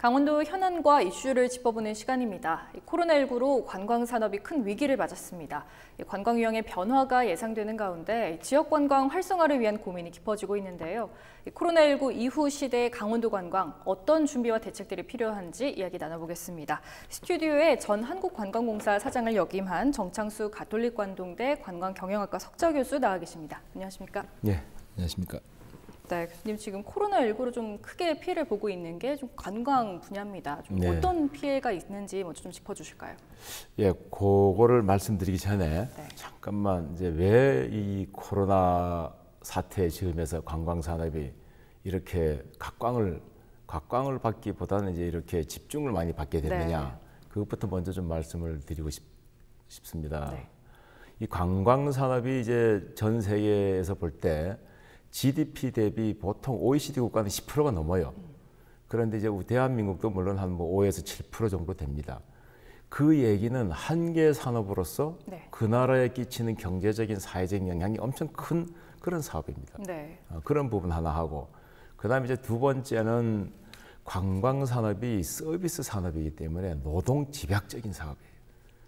강원도 현안과 이슈를 짚어보는 시간입니다. 코로나19로 관광산업이 큰 위기를 맞았습니다. 관광 유형의 변화가 예상되는 가운데 지역 관광 활성화를 위한 고민이 깊어지고 있는데요. 코로나19 이후 시대의 강원도 관광, 어떤 준비와 대책들이 필요한지 이야기 나눠보겠습니다. 스튜디오에 전 한국관광공사 사장을 역임한 정창수 가톨릭관동대 관광경영학과 석좌 교수 나와 계십니다. 안녕하십니까? 네, 안녕하십니까? 네, 교수님 지금 코로나19로 좀 크게 피해를 보고 있는 게 좀 관광 분야입니다. 좀 네. 어떤 피해가 있는지 먼저 좀 짚어주실까요? 예, 그거를 말씀드리기 전에 잠깐만 이제 왜 이 코로나 사태 즈음에서 관광 산업이 이렇게 각광을 받기보다는 이제 이렇게 집중을 많이 받게 됐느냐, 그것부터 먼저 좀 말씀을 드리고 싶습니다. 네. 이 관광 산업이 이제 전 세계에서 볼 때 GDP 대비 보통 OECD 국가는 10%가 넘어요. 그런데 이제 대한민국도 물론 한 5에서 7% 정도 됩니다. 그 얘기는 한 개 산업으로서 그 나라에 끼치는 경제적인 사회적 영향이 엄청 큰 그런 사업입니다. 그런 부분 하나 하고, 그다음에 이제 두 번째는 관광 산업이 서비스 산업이기 때문에 노동 집약적인 사업이에요.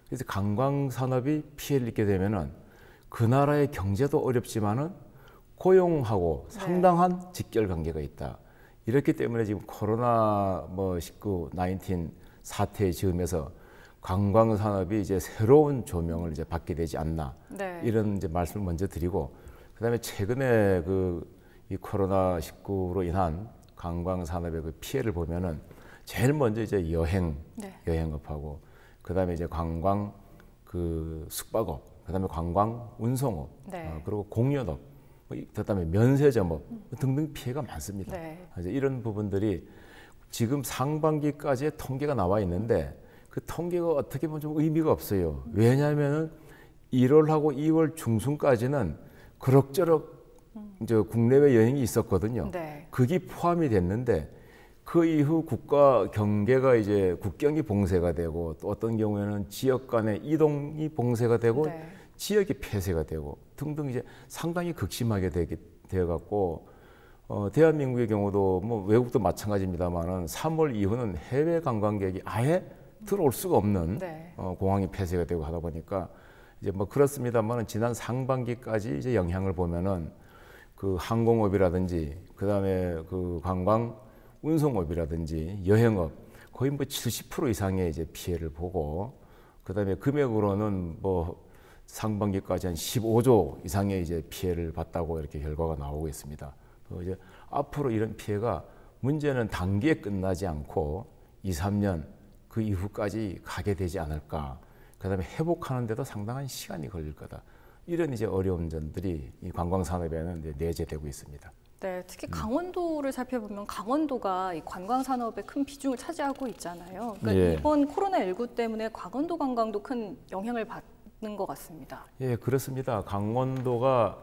그래서 관광 산업이 피해를 입게 되면은 그 나라의 경제도 어렵지만은 고용하고 상당한 직결 관계가 있다. 이렇기 때문에 지금 코로나 19 사태의 즈음에서 관광 산업이 이제 새로운 조명을 이제 받게 되지 않나. 이런 이제 말씀을 먼저 드리고, 그다음에 최근에 이 코로나 19로 인한 관광 산업의 그 피해를 보면은 제일 먼저 이제 여행업하고, 그다음에 이제 관광 숙박업, 그다음에 관광 운송업, 그리고 공연업, 그다음에 면세점업 등등 피해가 많습니다. 이제 이런 부분들이 지금 상반기까지의 통계가 나와 있는데 그 통계가 어떻게 보면 좀 의미가 없어요. 왜냐하면은 1월하고 2월 중순까지는 그럭저럭 이제 국내외 여행이 있었거든요. 그게 포함이 됐는데 그 이후 국가 경계가 이제 국경이 봉쇄가 되고, 또 어떤 경우에는 지역 간의 이동이 봉쇄가 되고 지역이 폐쇄가 되고 등등 이제 상당히 극심하게 되어 갖고, 대한민국의 경우도 외국도 마찬가지입니다만은 3월 이후는 해외 관광객이 아예 들어올 수가 없는 공항이 폐쇄가 되고 하다 보니까 이제 그렇습니다만은 지난 상반기까지 이제 영향을 보면은 그 항공업이라든지, 그다음에 그 관광 운송업이라든지 여행업 거의 70% 이상의 이제 피해를 보고, 그다음에 금액으로는 상반기까지 한 15조 이상의 이제 피해를 봤다고 이렇게 결과가 나오고 있습니다. 또 이제 앞으로 이런 피해가 문제는 단기에 끝나지 않고 2, 3년 그 이후까지 가게 되지 않을까. 그다음에 회복하는 데도 상당한 시간이 걸릴 거다. 이런 이제 어려운 점들이 이 관광 산업에는 이제 내재되고 있습니다. 네, 특히 강원도를 살펴보면 강원도가 이 관광 산업에 큰 비중을 차지하고 있잖아요. 그러니까 이번 코로나19 때문에 강원도 관광도 큰 영향을 받는 것 같습니다. 예, 그렇습니다. 강원도가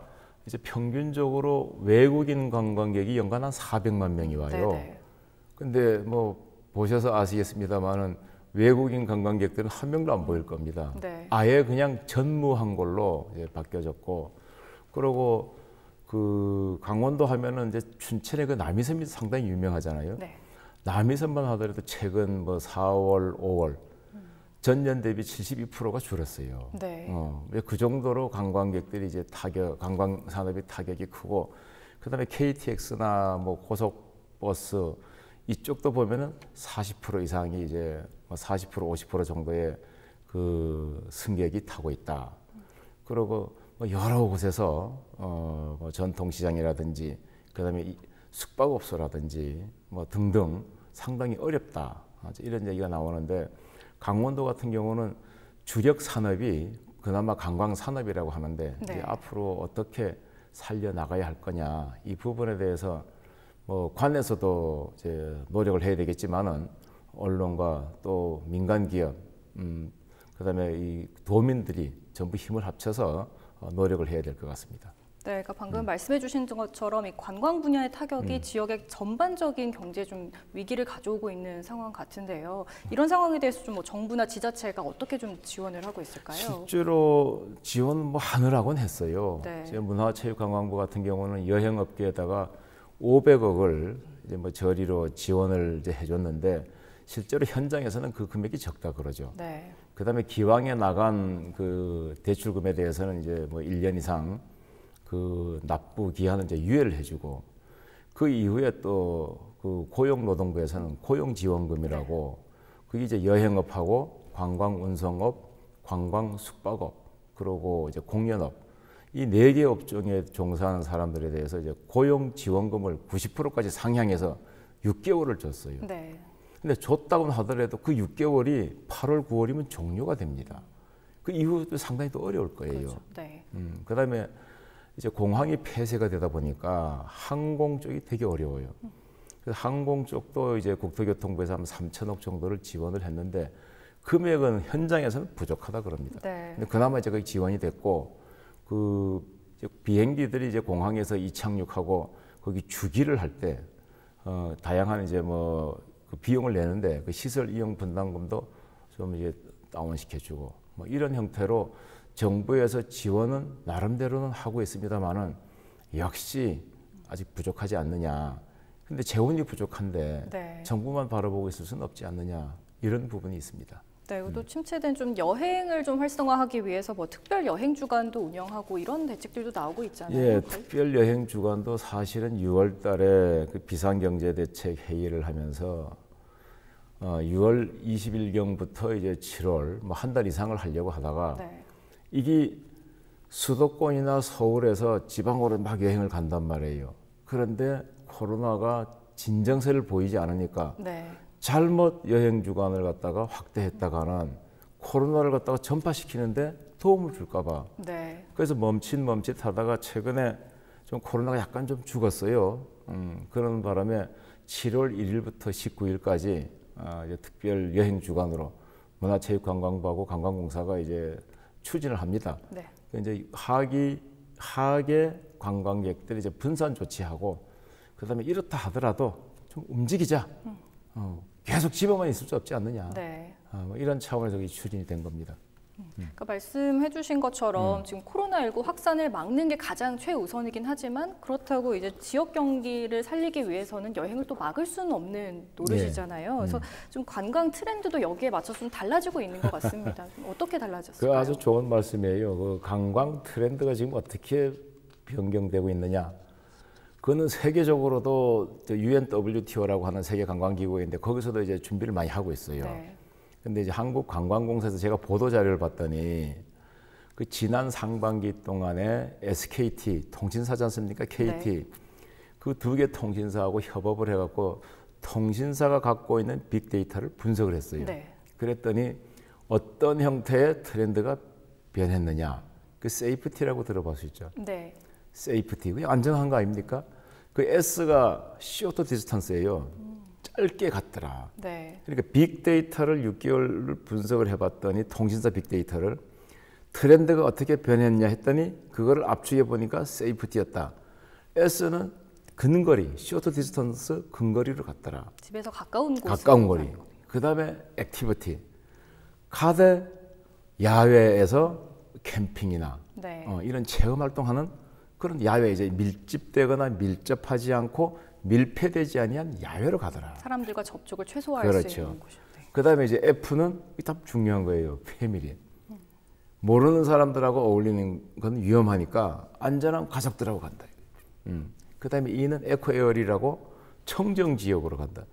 이제 평균적으로 외국인 관광객이 연간 한 400만 명이 와요. 근데 보셔서 아시겠습니다만은 외국인 관광객들은 한 명도 안 보일 겁니다. 아예 그냥 전무한 걸로 이제 바뀌어졌고, 그리고 그 강원도 하면은 이제 춘천의 그 남이섬이 상당히 유명하잖아요. 남이섬만 하더라도 최근 4월, 5월 전년 대비 72%가 줄었어요. 그 정도로 관광객들이 이제 관광 산업이 타격이 크고, 그다음에 KTX나 고속버스 이쪽도 보면은 40% 이상이 이제 40%, 50% 정도의 그 승객이 타고 있다. 그리고 여러 곳에서 전통시장이라든지, 그다음에 숙박업소라든지 등등 상당히 어렵다. 이런 얘기가 나오는데, 강원도 같은 경우는 주력 산업이 그나마 관광 산업이라고 하는데 이제 앞으로 어떻게 살려 나가야 할 거냐, 이 부분에 대해서 관에서도 이제 노력을 해야 되겠지만은 언론과 또 민간 기업, 그다음에 이 도민들이 전부 힘을 합쳐서 노력을 해야 될 것 같습니다. 네, 그러니까 방금 말씀해 주신 것처럼 이 관광 분야의 타격이 지역의 전반적인 경제에 좀 위기를 가져오고 있는 상황 같은데요. 이런 상황에 대해서 좀 정부나 지자체가 어떻게 좀 지원을 하고 있을까요? 실제로 지원 하느라고는 했어요. 문화체육관광부 같은 경우는 여행업계에다가 500억을 이제 저리로 지원을 이제 해줬는데, 실제로 현장에서는 그 금액이 적다 그러죠. 네. 그다음에 기왕에 나간 그 대출금에 대해서는 이제 뭐 1년 이상 그 납부 기한은 이제 유예를 해주고 그 이후에 또 그 고용노동부에서는 고용지원금이라고 그게 이제 여행업하고 관광운송업, 관광숙박업 그리고 이제 공연업 이 4개 업종에 종사하는 사람들에 대해서 이제 고용지원금을 90%까지 상향해서 6개월을 줬어요. 네. 근데 줬다고 하더라도 그 6개월이 8월, 9월이면 종료가 됩니다. 그 이후도 상당히 또 어려울 거예요. 그렇죠. 네. 그다음에 이제 공항이 폐쇄가 되다 보니까 항공 쪽이 되게 어려워요. 그래서 항공 쪽도 이제 국토교통부에서 한 3천억 정도를 지원을 했는데 금액은 현장에서는 부족하다 그럽니다. 네. 근데 그나마 이제 거기 지원이 됐고 그 이제 비행기들이 이제 공항에서 이착륙하고 거기 주기를 할 때 다양한 이제 뭐 그 비용을 내는데 그 시설 이용 분담금도 좀 이제 다운시켜주고 뭐 이런 형태로 정부에서 지원은 나름대로는 하고 있습니다만은 역시 아직 부족하지 않느냐. 근데 재원이 부족한데 네. 정부만 바라보고 있을 수는 없지 않느냐 이런 부분이 있습니다. 네, 또 침체된 좀 여행을 좀 활성화하기 위해서 뭐 특별 여행 주간도 운영하고 이런 대책들도 나오고 있잖아요. 예, 특별 여행 주간도 사실은 6월달에 그 비상경제대책 회의를 하면서 6월 20일경부터 이제 7월 뭐 한 달 이상을 하려고 하다가 네. 이게 수도권이나 서울에서 지방으로 막 여행을 간단 말이에요. 그런데 코로나가 진정세를 보이지 않으니까 네. 잘못 여행 주간을 갖다가 확대했다가는 코로나를 갖다가 전파시키는데 도움을 줄까 봐. 네. 그래서 멈칫 하다가 최근에 좀 코로나가 약간 좀 죽었어요. 그런 바람에 7월 1일부터 19일까지 이제 특별 여행 주간으로 문화체육관광부하고 관광공사가 이제 추진을 합니다. 네. 이제 하계 관광객들이 이제 분산 조치하고 그다음에 이렇다 하더라도 좀 움직이자. 계속 집에만 있을 수 없지 않느냐. 네. 뭐 이런 차원에서 추진이 된 겁니다. 그러니까 말씀해주신 것처럼 지금 코로나19 확산을 막는 게 가장 최우선이긴 하지만 그렇다고 이제 지역 경기를 살리기 위해서는 여행을 또 막을 수는 없는 노릇이잖아요. 그래서 좀 관광 트렌드도 여기에 맞춰서 좀 달라지고 있는 것 같습니다. 좀 어떻게 달라졌을까요? 그 아주 좋은 말씀이에요. 그 관광 트렌드가 지금 어떻게 변경되고 있느냐. 그거는 세계적으로도 UNWTO라고 하는 세계 관광기구인데 거기서도 이제 준비를 많이 하고 있어요. 네. 근데 이제 한국관광공사에서 제가 보도 자료를 봤더니 그 지난 상반기 동안에 SKT 통신사지 않습니까? KT 네. 그 2개 통신사하고 협업을 해갖고 통신사가 갖고 있는 빅데이터를 분석을 했어요. 네. 그랬더니 어떤 형태의 트렌드가 변했느냐? 그 세이프티라고 들어봤었죠. 네. 세이프티, 그게 안전한 거 아닙니까? 그 S가 short distance예요. 짧게 갔더라. 네. 그러니까 빅데이터를 6개월을 분석을 해봤더니 통신사 빅데이터를 트렌드가 어떻게 변했냐 했더니 그거를 압축해 보니까 세이프티였다. S는 근거리, short distance 근거리로 갔더라. 집에서 가까운 곳. 가까운 거리. 그 다음에 액티비티. 가대 야외에서 캠핑이나 네. 이런 체험 활동하는 그런 야외 이제 밀집되거나 밀접하지 않고 밀폐되지 아니한 야외로 가더라. 사람들과 접촉을 최소화할 그렇죠. 수 있는 곳이요. 네. 그다음에 이제 F는 참 중요한 거예요. 패밀리. 모르는 사람들하고 어울리는 건 위험하니까 안전한 가족들하고 간다. 그다음에 E는 에코에어리라고 청정 지역으로 간다.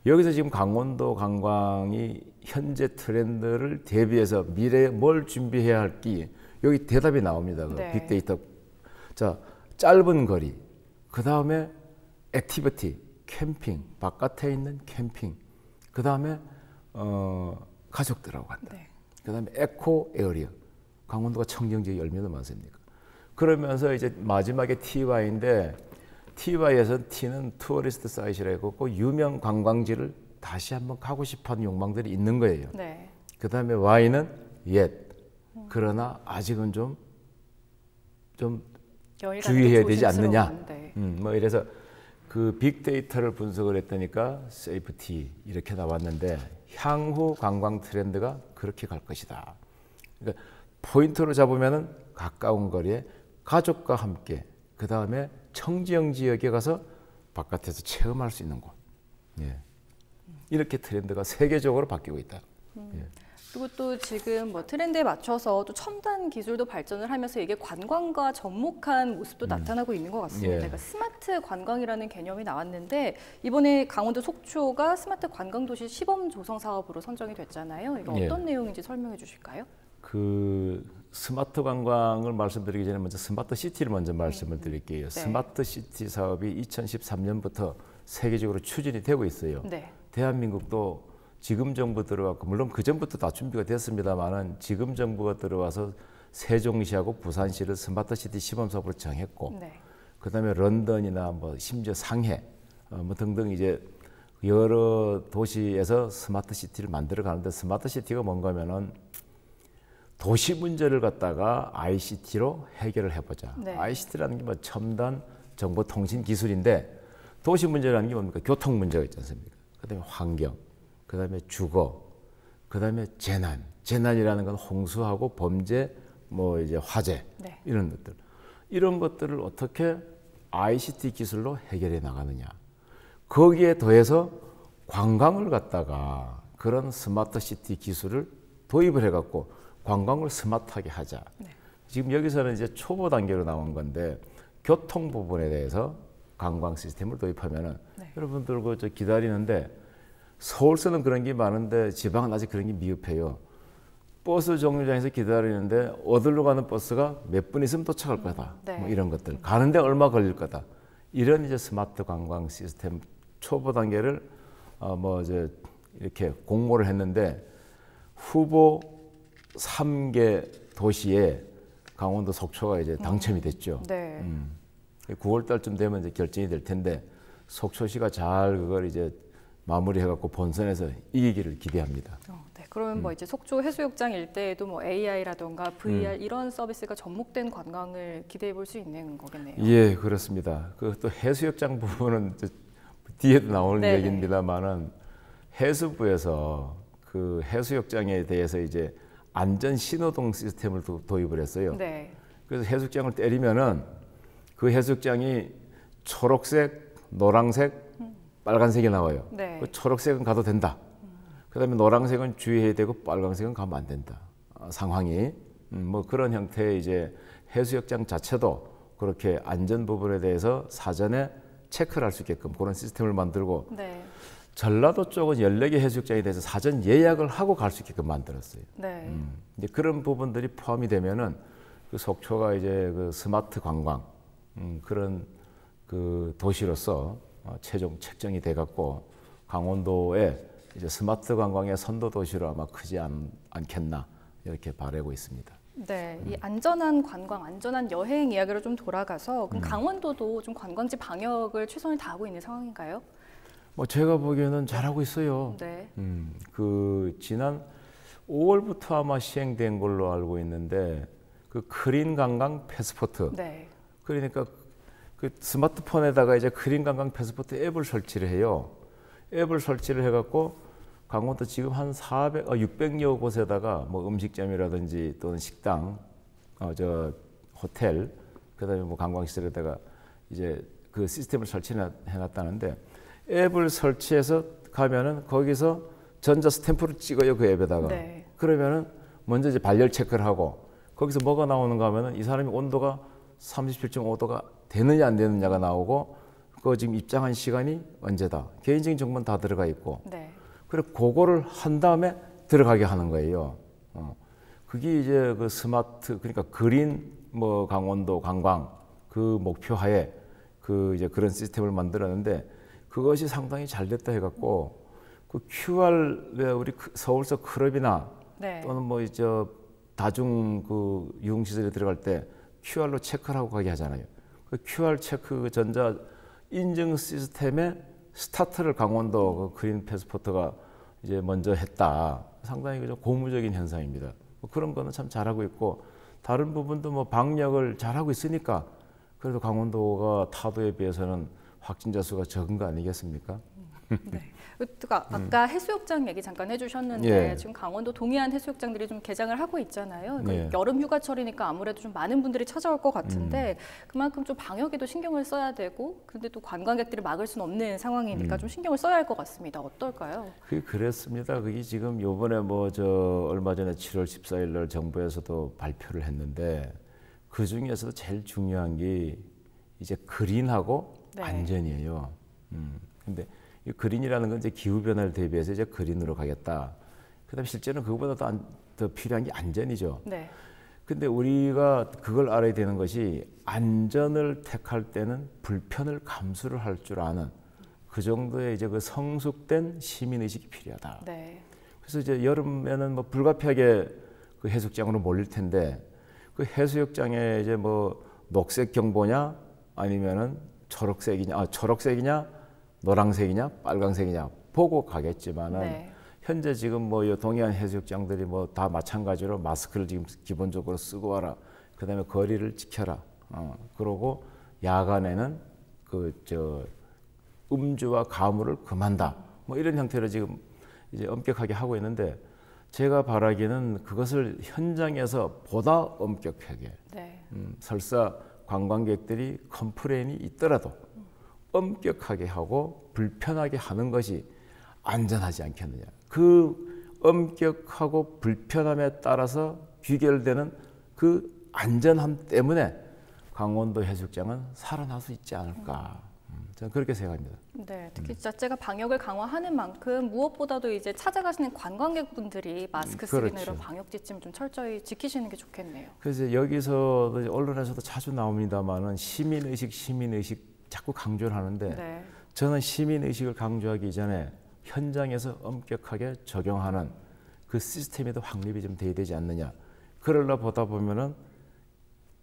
여기서 지금 강원도 관광이 현재 트렌드를 대비해서 미래에 뭘 준비해야 할지 여기 대답이 나옵니다. 그 네. 빅데이터. 자, 짧은 거리. 그다음에 액티비티, 캠핑, 바깥에 있는 캠핑. 그다음에 가족들하고 간다. 네. 그다음에 에코 에어리어. 강원도가 청정지역이 얼마나 많습니까? 그러면서 이제 마지막에 TY인데 TY에서 T는 투어리스트 사이트라고 했고 유명 관광지를 다시 한번 가고 싶어하는 욕망들이 있는 거예요. 네. 그다음에 Y는 yet. 그러나 아직은 좀 주의해야 되지 않느냐. 네. 뭐 이래서 그 빅데이터를 분석을 했다니까 세이프티 이렇게 나왔는데 향후 관광 트렌드가 그렇게 갈 것이다. 그러니까 포인트로 잡으면은 가까운 거리에 가족과 함께 그 다음에 청지형 지역에 가서 바깥에서 체험할 수 있는 곳. 예. 이렇게 트렌드가 세계적으로 바뀌고 있다. 예. 그리고 또 지금 뭐 트렌드에 맞춰서 또 첨단 기술도 발전을 하면서 이게 관광과 접목한 모습도 나타나고 있는 것 같습니다. 예. 그러니까 스마트 관광이라는 개념이 나왔는데 이번에 강원도 속초가 스마트 관광도시 시범 조성 사업으로 선정이 됐잖아요. 이거 어떤 예. 내용인지 설명해 주실까요? 그 스마트 관광을 말씀드리기 전에 먼저 스마트 시티를 먼저 말씀을 드릴게요. 네. 스마트 시티 사업이 2013년부터 세계적으로 추진이 되고 있어요. 네. 대한민국도 지금 정부 들어왔고 물론 그 전부터 다 준비가 됐습니다만은 지금 정부가 들어와서 세종시하고 부산시를 스마트 시티 시범 사업으로 정했고 네. 그다음에 런던이나 뭐 심지어 상해 뭐 등등 이제 여러 도시에서 스마트 시티를 만들어 가는데 스마트 시티가 뭔가면은 도시 문제를 갖다가 ICT로 해결을 해보자. 네. ICT라는 게 뭐 첨단 정보통신 기술인데 도시 문제라는 게 뭡니까? 교통 문제가 있지 않습니까? 그다음에 환경, 그다음에 주거, 그다음에 재난. 재난이라는 건 홍수하고 범죄, 뭐 이제 화재 네. 이런 것들. 이런 것들을 어떻게 ICT 기술로 해결해 나가느냐. 거기에 더해서 관광을 갖다가 그런 스마트 시티 기술을 도입을 해갖고 관광을 스마트하게 하자. 네. 지금 여기서는 이제 초보 단계로 나온 건데 교통 부분에 대해서 관광 시스템을 도입하면은 네. 여러분들 그 저 기다리는데 서울서는 그런 게 많은데 지방은 아직 그런 게 미흡해요. 버스 정류장에서 기다리는데 어디로 가는 버스가 몇 분 있으면 도착할 거다. 네. 뭐 이런 것들. 가는데 얼마 걸릴 거다. 이런 이제 스마트 관광 시스템 초보 단계를 뭐 이제 이렇게 공모를 했는데 후보 3개 도시에 강원도 속초가 이제 당첨이 됐죠. 네. 9월 달쯤 되면 이제 결정이 될 텐데 속초시가 잘 그걸 이제 마무리해갖고 본선에서 이기기를 기대합니다. 네. 그러면 뭐 이제 속초 해수욕장 일대에도 뭐 AI라던가 VR 이런 서비스가 접목된 관광을 기대해 볼 수 있는 거겠네요. 예, 그렇습니다. 그 또 해수욕장 부분은 이제 뒤에도 나오는 네네. 얘기입니다만은 해수부에서 그 해수욕장에 대해서 이제 안전 신호등 시스템을 도입을 했어요. 네. 그래서 해수욕장을 때리면은 그 해수욕장이 초록색, 노란색, 빨간색이 나와요. 네. 그 초록색은 가도 된다. 그다음에 노란색은 주의해야 되고 빨간색은 가면 안 된다. 상황이 뭐 그런 형태의 이제 해수욕장 자체도 그렇게 안전 부분에 대해서 사전에 체크를 할 수 있게끔 그런 시스템을 만들고 네. 전라도 쪽은 14개 해수욕장에 대해서 사전 예약을 하고 갈 수 있게끔 만들었어요. 네. 이제 그런 부분들이 포함이 되면은 그 속초가 이제 그 스마트 관광 그런 그 도시로서 최종 책정이 돼 갖고 강원도에 이제 스마트 관광의 선도 도시로 아마 크지 않겠나 이렇게 바라고 있습니다. 네, 이 안전한 관광, 안전한 여행 이야기로 좀 돌아가서 그럼 강원도도 좀 관광지 방역을 최선을 다하고 있는 상황인가요? 뭐 제가 보기에는 잘하고 있어요. 네. 그 지난 5월부터 아마 시행된 걸로 알고 있는데 그 크린 관광 패스포트. 네. 그러니까 그 스마트폰에다가 이제 크린 관광 패스포트 앱을 설치를 해요. 앱을 설치를 해갖고 강원도 지금 한 600여 곳에다가 뭐 음식점이라든지 또는 식당, 저 호텔, 그다음에 뭐 관광시설에다가 이제 그 시스템을 설치해놨다는데 앱을 설치해서 가면은 거기서 전자 스탬프를 찍어요 그 앱에다가. 네. 그러면은 먼저 이제 발열 체크를 하고 거기서 뭐가 나오는가 하면은 이 사람이 온도가 37.5도가 되느냐 안 되느냐가 나오고 그 지금 입장한 시간이 언제다. 개인적인 정보는 다 들어가 있고. 네. 그래 그거를 한 다음에 들어가게 하는 거예요. 그게 이제 그 스마트 그러니까 그린 뭐 강원도 관광 그 목표하에 그 이제 그런 시스템을 만들었는데 그것이 상당히 잘 됐다 해갖고 그 QR 왜 우리 서울서 클럽이나 네. 또는 뭐 저 다중 그 유흥시설에 들어갈 때 QR로 체크를 하고 가게 하잖아요. 그 QR 체크 전자 인증 시스템의 스타트를 강원도 그 그린 패스포트가 이제 먼저 했다. 상당히 좀 고무적인 현상입니다. 뭐 그런 거는 참 잘하고 있고 다른 부분도 뭐 방역을 잘하고 있으니까 그래도 강원도가 타도에 비해서는 확진자 수가 적은 거 아니겠습니까? 네. 아까 해수욕장 얘기 잠깐 해주셨는데 예. 지금 강원도 동해안 해수욕장들이 좀 개장을 하고 있잖아요. 그러니까 예. 여름 휴가철이니까 아무래도 좀 많은 분들이 찾아올 것 같은데 그만큼 좀 방역에도 신경을 써야 되고 근데 또 관광객들이 막을 수는 없는 상황이니까 좀 신경을 써야 할 것 같습니다. 어떨까요? 그렇습니다. 그게 지금 요번에 얼마 전에 7월 14일 날 정부에서도 발표를 했는데 그 중에서도 제일 중요한 게 이제 그린하고 네. 안전이에요. 근데 이 그린이라는 건 이제 기후 변화를 대비해서 이제 그린으로 가겠다. 그다음에 실제는 그거보다 더 필요한 게 안전이죠. 네. 근데 우리가 그걸 알아야 되는 것이 안전을 택할 때는 불편을 감수를 할 줄 아는 그 정도의 이제 그 성숙된 시민 의식이 필요하다. 네. 그래서 이제 여름에는 불가피하게 그 해수욕장으로 몰릴 텐데 그 해수욕장에 이제 녹색 경보냐 아니면은 초록색이냐 노란색이냐 빨간색이냐 보고 가겠지만은 네. 현재 지금 이 동해안 해수욕장들이 다 마찬가지로 마스크를 지금 기본적으로 쓰고 와라. 그다음에 거리를 지켜라. 그러고 야간에는 음주와 가물을 금한다. 이런 형태로 지금 이제 엄격하게 하고 있는데 제가 바라기는 그것을 현장에서 보다 엄격하게 네. 설사 관광객들이 컴플레인이 있더라도 엄격하게 하고 불편하게 하는 것이 안전하지 않겠느냐. 그 엄격하고 불편함에 따라서 귀결되는 그 안전함 때문에 강원도 해수욕장은 살아날 수 있지 않을까. 저는 그렇게 생각합니다. 네, 특히 자체가 방역을 강화하는 만큼 무엇보다도 이제 찾아가시는 관광객분들이 마스크 쓰기나 그렇죠. 이런 방역 지침 좀 철저히 지키시는 게 좋겠네요. 그래서 여기서 언론에서도 자주 나옵니다만은 시민의식 자꾸 강조를 하는데 네. 저는 시민의식을 강조하기 이전에 현장에서 엄격하게 적용하는 그 시스템에도 확립이 좀 돼야 되지 않느냐. 그러려 보다 보면은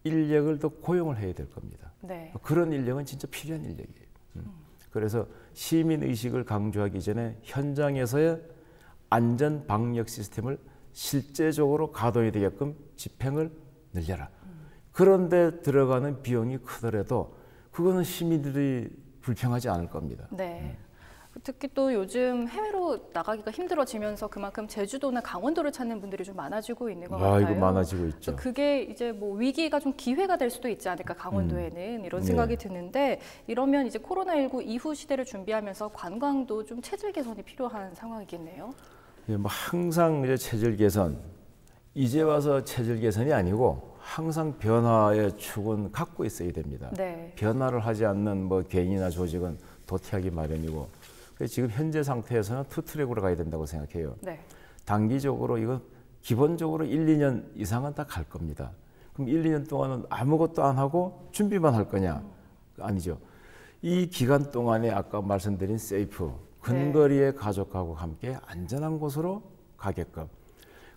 인력을 더 고용을 해야 될 겁니다. 네. 그런 인력은 진짜 필요한 인력이에요. 그래서 시민의식을 강조하기 전에 현장에서의 안전 방역 시스템을 실제적으로 가동이 되게끔 집행을 늘려라. 그런데 들어가는 비용이 크더라도 그거는 시민들이 불평하지 않을 겁니다. 네. 특히 또 요즘 해외로 나가기가 힘들어지면서 그만큼 제주도나 강원도를 찾는 분들이 좀 많아지고 있는 것 같아요. 이거 많아지고 있죠. 그게 이제 위기가 좀 기회가 될 수도 있지 않을까 강원도에는 이런 생각이 드는데 이러면 이제 코로나19 이후 시대를 준비하면서 관광도 좀 체질 개선이 필요한 상황이겠네요. 예, 항상 이제 체질 개선 이제 와서 체질 개선이 아니고 항상 변화의 축은 갖고 있어야 됩니다. 네. 변화를 하지 않는 개인이나 조직은 도태하기 마련이고 지금 현재 상태에서는 투 트랙으로 가야 된다고 생각해요. 네. 단기적으로 이거 기본적으로 1, 2년 이상은 다 갈 겁니다. 그럼 1, 2년 동안은 아무것도 안 하고 준비만 할 거냐? 아니죠. 이 기간 동안에 아까 말씀드린 세이프, 근거리의 가족하고 함께 안전한 곳으로 가게끔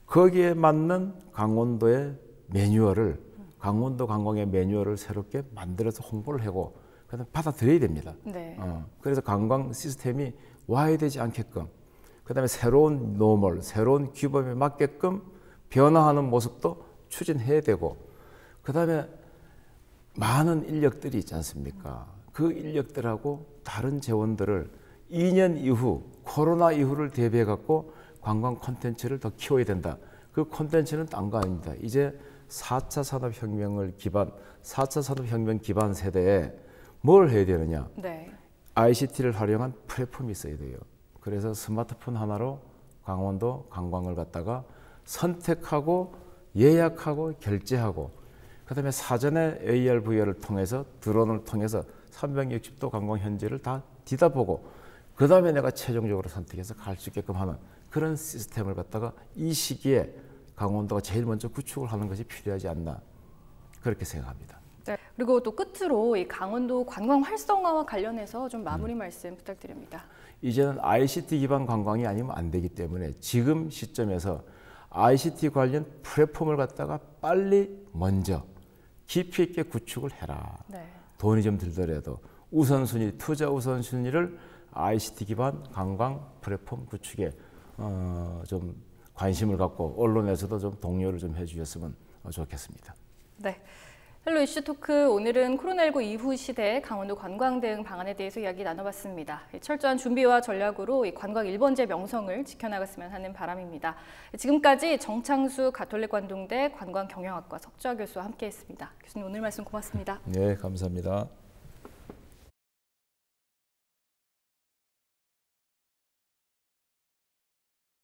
거기에 맞는 강원도의 매뉴얼을 강원도 관광의 매뉴얼을 새롭게 만들어서 홍보를 하고 그다음 받아들여야 됩니다. 네. 그래서 관광 시스템이 와야 되지 않게끔 그다음에 새로운 노멀, 새로운 규범에 맞게끔 변화하는 모습도 추진해야 되고 그다음에 많은 인력들이 있지 않습니까? 그 인력들하고 다른 재원들을 2년 이후 코로나 이후를 대비해 갖고 관광 콘텐츠를 더 키워야 된다. 그 콘텐츠는 딴 거 아닙니다. 이제 4차 산업혁명을 기반, 4차 산업혁명 기반 세대에 뭘 해야 되느냐? 네. ICT를 활용한 플랫폼이 있어야 돼요. 그래서 스마트폰 하나로 강원도 관광을 갖다가 선택하고 예약하고 결제하고 그다음에 사전에 AR, VR을 통해서 드론을 통해서 360도 관광 현지를 다 뒤다보고 그다음에 내가 최종적으로 선택해서 갈 수 있게끔 하는 그런 시스템을 갖다가 이 시기에 강원도가 제일 먼저 구축을 하는 것이 필요하지 않나 그렇게 생각합니다. 네. 그리고 또 끝으로 이 강원도 관광 활성화와 관련해서 좀 마무리 말씀 부탁드립니다. 이제는 ICT 기반 관광이 아니면 안 되기 때문에 지금 시점에서 ICT 관련 플랫폼을 갖다가 빨리 먼저 깊이 있게 구축을 해라. 네. 돈이 좀 들더라도 우선순위, 투자 우선순위를 ICT 기반 관광 플랫폼 구축에 좀 관심을 갖고 언론에서도 좀 독려를 좀 해주셨으면 좋겠습니다. 네. 헬로 이슈 토크, 오늘은 코로나19 이후 시대 강원도 관광 등 방안에 대해서 이야기 나눠봤습니다. 철저한 준비와 전략으로 이 관광 1번제 명성을 지켜나갔으면 하는 바람입니다. 지금까지 정창수 가톨릭관동대 관광경영학과 석좌 교수와 함께했습니다. 교수님 오늘 말씀 고맙습니다. 네, 감사합니다.